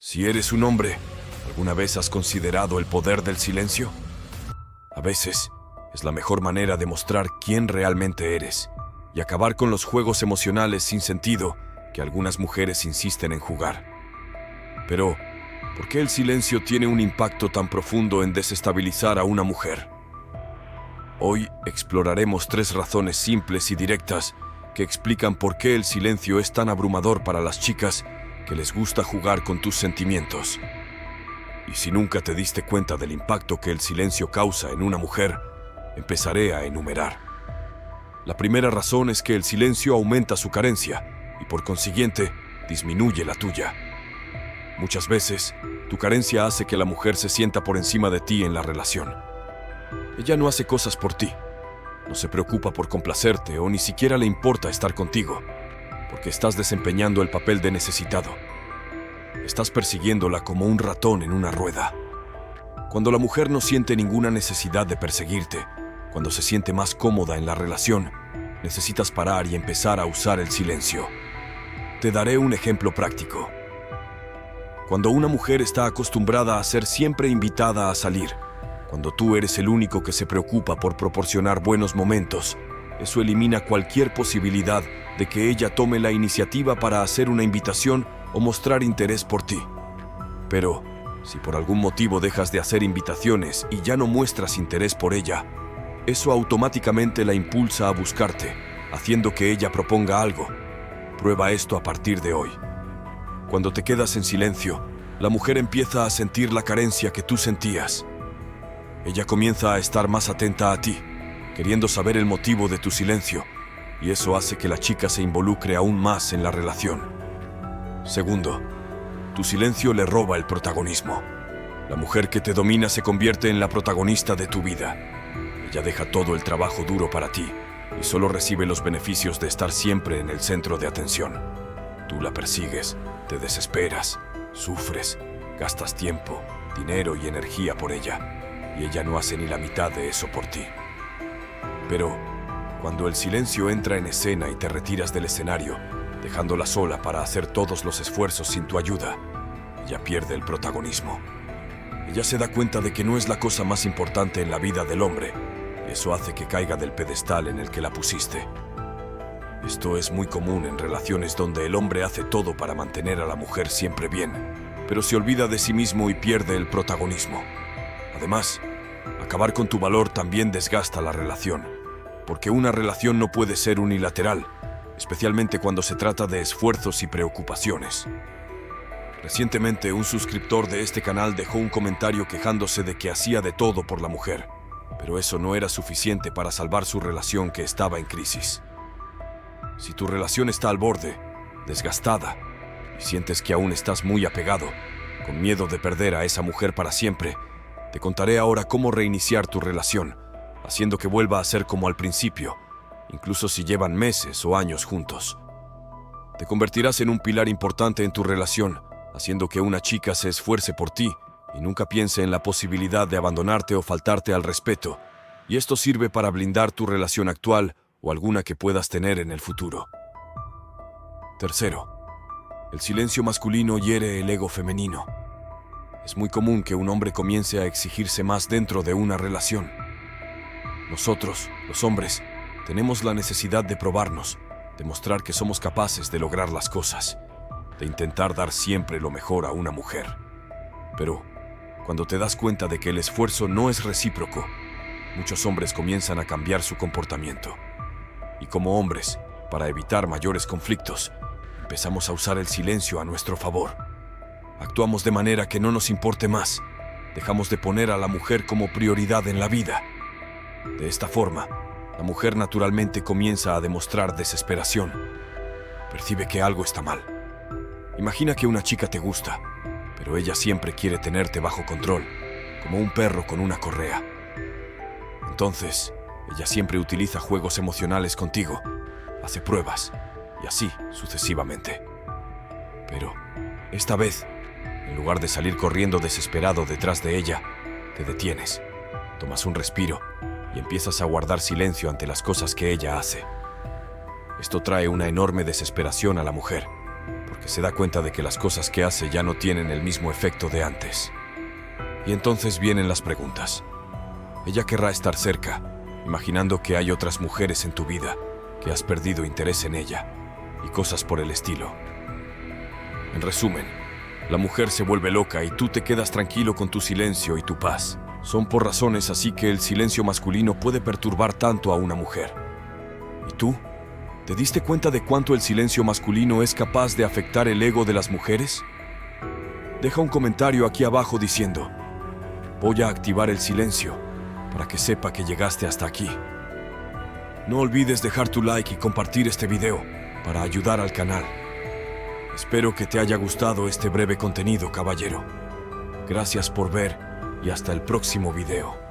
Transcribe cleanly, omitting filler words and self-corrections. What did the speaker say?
Si eres un hombre, ¿alguna vez has considerado el poder del silencio? A veces, es la mejor manera de mostrar quién realmente eres y acabar con los juegos emocionales sin sentido que algunas mujeres insisten en jugar. Pero, ¿por qué el silencio tiene un impacto tan profundo en desestabilizar a una mujer? Hoy exploraremos 3 razones simples y directas que explican por qué el silencio es tan abrumador para las chicas que les gusta jugar con tus sentimientos. Y si nunca te diste cuenta del impacto que el silencio causa en una mujer, empezaré a enumerar. La primera razón es que el silencio aumenta su carencia y por consiguiente disminuye la tuya. Muchas veces, tu carencia hace que la mujer se sienta por encima de ti en la relación. Ella no hace cosas por ti, no se preocupa por complacerte o ni siquiera le importa estar contigo, porque estás desempeñando el papel de necesitado. Estás persiguiéndola como un ratón en una rueda. Cuando la mujer no siente ninguna necesidad de perseguirte, cuando se siente más cómoda en la relación, necesitas parar y empezar a usar el silencio. Te daré un ejemplo práctico. Cuando una mujer está acostumbrada a ser siempre invitada a salir, cuando tú eres el único que se preocupa por proporcionar buenos momentos, eso elimina cualquier posibilidad de que ella tome la iniciativa para hacer una invitación o mostrar interés por ti. Pero, si por algún motivo dejas de hacer invitaciones y ya no muestras interés por ella, eso automáticamente la impulsa a buscarte, haciendo que ella proponga algo. Prueba esto a partir de hoy. Cuando te quedas en silencio, la mujer empieza a sentir la carencia que tú sentías. Ella comienza a estar más atenta a ti, queriendo saber el motivo de tu silencio, y eso hace que la chica se involucre aún más en la relación. Segundo, tu silencio le roba el protagonismo. La mujer que te domina se convierte en la protagonista de tu vida. Ella deja todo el trabajo duro para ti y solo recibe los beneficios de estar siempre en el centro de atención. Tú la persigues, te desesperas, sufres, gastas tiempo, dinero y energía por ella, y ella no hace ni la mitad de eso por ti. Pero, cuando el silencio entra en escena y te retiras del escenario, dejándola sola para hacer todos los esfuerzos sin tu ayuda, ella pierde el protagonismo. Ella se da cuenta de que no es la cosa más importante en la vida del hombre, y eso hace que caiga del pedestal en el que la pusiste. Esto es muy común en relaciones donde el hombre hace todo para mantener a la mujer siempre bien, pero se olvida de sí mismo y pierde el protagonismo. Además, acabar con tu valor también desgasta la relación, porque una relación no puede ser unilateral, especialmente cuando se trata de esfuerzos y preocupaciones. Recientemente, un suscriptor de este canal dejó un comentario quejándose de que hacía de todo por la mujer, pero eso no era suficiente para salvar su relación que estaba en crisis. Si tu relación está al borde, desgastada, y sientes que aún estás muy apegado, con miedo de perder a esa mujer para siempre, te contaré ahora cómo reiniciar tu relación, haciendo que vuelva a ser como al principio, incluso si llevan meses o años juntos. Te convertirás en un pilar importante en tu relación, haciendo que una chica se esfuerce por ti y nunca piense en la posibilidad de abandonarte o faltarte al respeto, y esto sirve para blindar tu relación actual o alguna que puedas tener en el futuro. Tercero, el silencio masculino hiere el ego femenino. Es muy común que un hombre comience a exigirse más dentro de una relación. Nosotros, los hombres, tenemos la necesidad de probarnos, de mostrar que somos capaces de lograr las cosas, de intentar dar siempre lo mejor a una mujer. Pero, cuando te das cuenta de que el esfuerzo no es recíproco, muchos hombres comienzan a cambiar su comportamiento. Y como hombres, para evitar mayores conflictos, empezamos a usar el silencio a nuestro favor. Actuamos de manera que no nos importe más. Dejamos de poner a la mujer como prioridad en la vida. De esta forma, la mujer naturalmente comienza a demostrar desesperación. Percibe que algo está mal. Imagina que una chica te gusta, pero ella siempre quiere tenerte bajo control, como un perro con una correa. Entonces, ella siempre utiliza juegos emocionales contigo, hace pruebas, y así sucesivamente. Pero, esta vez, en lugar de salir corriendo desesperado detrás de ella, te detienes, tomas un respiro y empiezas a guardar silencio ante las cosas que ella hace. Esto trae una enorme desesperación a la mujer, porque se da cuenta de que las cosas que hace ya no tienen el mismo efecto de antes. Y entonces vienen las preguntas. Ella querrá estar cerca, imaginando que hay otras mujeres en tu vida, que has perdido interés en ella, y cosas por el estilo. En resumen, la mujer se vuelve loca y tú te quedas tranquilo con tu silencio y tu paz. Son por razones así que el silencio masculino puede perturbar tanto a una mujer. ¿Y tú? ¿Te diste cuenta de cuánto el silencio masculino es capaz de afectar el ego de las mujeres? Deja un comentario aquí abajo diciendo: voy a activar el silencio para que sepa que llegaste hasta aquí. No olvides dejar tu like y compartir este video para ayudar al canal. Espero que te haya gustado este breve contenido, caballero. Gracias por ver y hasta el próximo video.